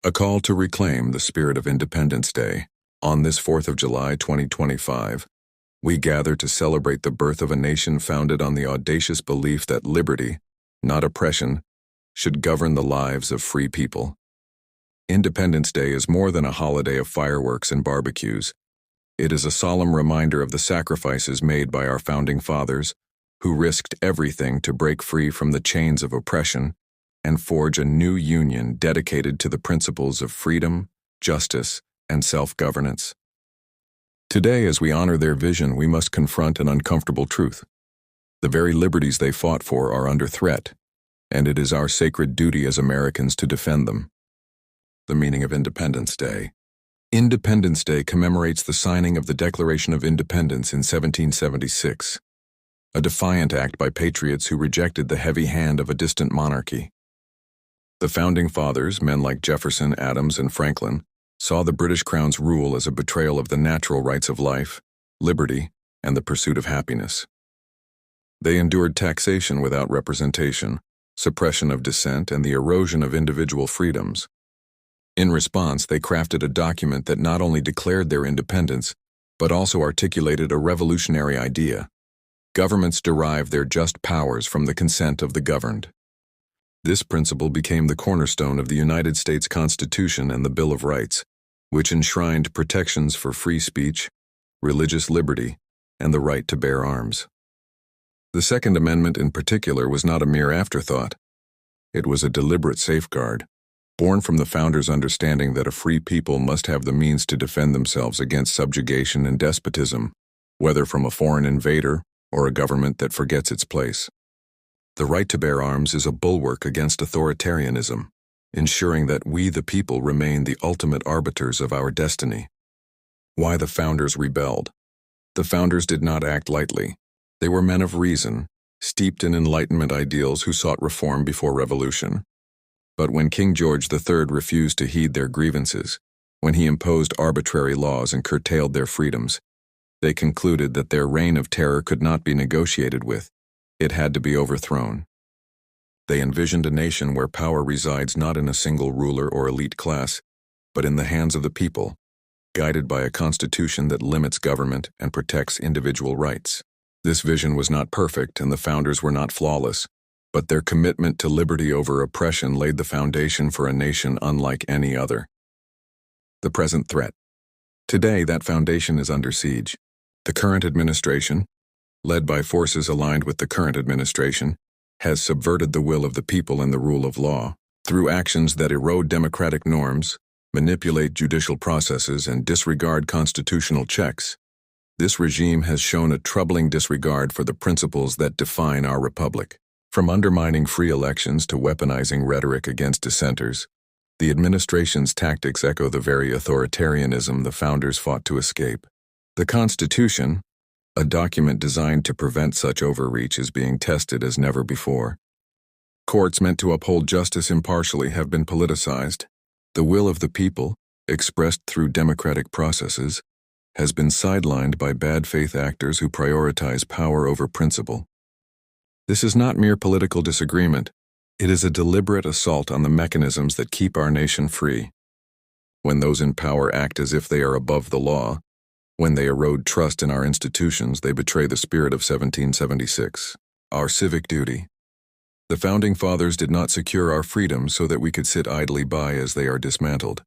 A call to reclaim the spirit of Independence Day. On this 4th of July 2025, we gather to celebrate the birth of a nation founded on the audacious belief that liberty, not oppression, should govern the lives of free people. Independence Day is more than a holiday of fireworks and barbecues. It is a solemn reminder of the sacrifices made by our founding fathers, who risked everything to break free from the chains of oppression and forge a new union dedicated to the principles of freedom, justice, and self-governance. Today, as we honor their vision, we must confront an uncomfortable truth. The very liberties they fought for are under threat, and it is our sacred duty as Americans to defend them. The meaning of Independence Day. Independence Day commemorates the signing of the Declaration of Independence in 1776, a defiant act by patriots who rejected the heavy hand of a distant monarchy. The Founding Fathers, men like Jefferson, Adams, and Franklin, saw the British Crown's rule as a betrayal of the natural rights of life, liberty, and the pursuit of happiness. They endured taxation without representation, suppression of dissent, and the erosion of individual freedoms. In response, they crafted a document that not only declared their independence, but also articulated a revolutionary idea. Governments derive their just powers from the consent of the governed. This principle became the cornerstone of the United States Constitution and the Bill of Rights, which enshrined protections for free speech, religious liberty, and the right to bear arms. The Second Amendment in particular was not a mere afterthought. It was a deliberate safeguard, born from the founders' understanding that a free people must have the means to defend themselves against subjugation and despotism, whether from a foreign invader or a government that forgets its place. The right to bear arms is a bulwark against authoritarianism, ensuring that we the people remain the ultimate arbiters of our destiny. Why the founders rebelled? The founders did not act lightly. They were men of reason, steeped in Enlightenment ideals who sought reform before revolution. But when King George III refused to heed their grievances, when he imposed arbitrary laws and curtailed their freedoms, they concluded that their reign of terror could not be negotiated with. It had to be overthrown. They envisioned a nation where power resides not in a single ruler or elite class, but in the hands of the people, guided by a constitution that limits government and protects individual rights. This vision was not perfect, and the founders were not flawless, but their commitment to liberty over oppression laid the foundation for a nation unlike any other. The present threat. Today, that foundation is under siege. The current administration, led by forces aligned with the current administration, has subverted the will of the people and the rule of law through actions that erode democratic norms, manipulate judicial processes, and disregard constitutional checks. This regime has shown a troubling disregard for the principles that define our republic. From undermining free elections to weaponizing rhetoric against dissenters, the administration's tactics echo the very authoritarianism the founders fought to escape. The Constitution, a document designed to prevent such overreach, is being tested as never before. Courts meant to uphold justice impartially have been politicized. The will of the people, expressed through democratic processes, has been sidelined by bad faith actors who prioritize power over principle. This is not mere political disagreement. It is a deliberate assault on the mechanisms that keep our nation free. When those in power act as if they are above the law, when they erode trust in our institutions, they betray the spirit of 1776, our civic duty. The Founding Fathers did not secure our freedom so that we could sit idly by as they are dismantled.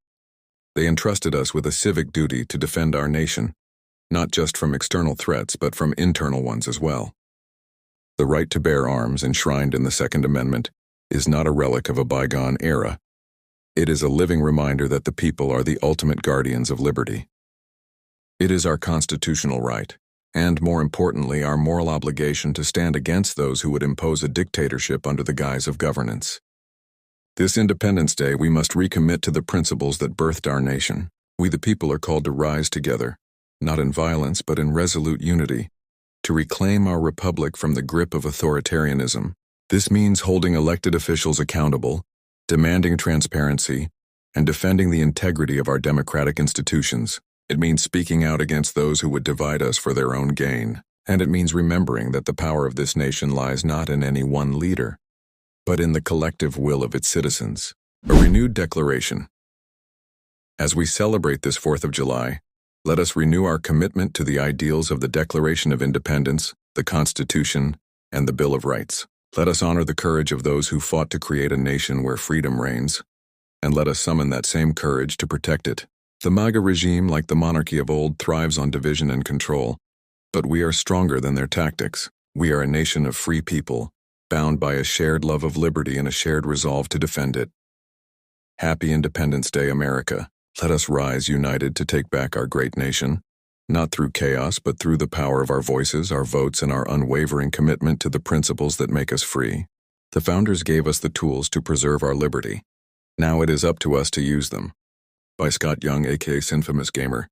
They entrusted us with a civic duty to defend our nation, not just from external threats, but from internal ones as well. The right to bear arms, enshrined in the Second Amendment, is not a relic of a bygone era. It is a living reminder that the people are the ultimate guardians of liberty. It is our constitutional right, and more importantly, our moral obligation to stand against those who would impose a dictatorship under the guise of governance. This Independence Day, we must recommit to the principles that birthed our nation. We the people are called to rise together, not in violence but in resolute unity, to reclaim our republic from the grip of authoritarianism. This means holding elected officials accountable, demanding transparency, and defending the integrity of our democratic institutions. It means speaking out against those who would divide us for their own gain. And it means remembering that the power of this nation lies not in any one leader, but in the collective will of its citizens. A renewed declaration. As we celebrate this 4th of July, let us renew our commitment to the ideals of the Declaration of Independence, the Constitution, and the Bill of Rights. Let us honor the courage of those who fought to create a nation where freedom reigns, and let us summon that same courage to protect it. The MAGA regime, like the monarchy of old, thrives on division and control, but we are stronger than their tactics. We are a nation of free people, bound by a shared love of liberty and a shared resolve to defend it. Happy Independence Day, America. Let us rise united to take back our great nation, not through chaos, but through the power of our voices, our votes, and our unwavering commitment to the principles that make us free. The founders gave us the tools to preserve our liberty. Now it is up to us to use them. By Scott Young, aka Sinfamous Gamer.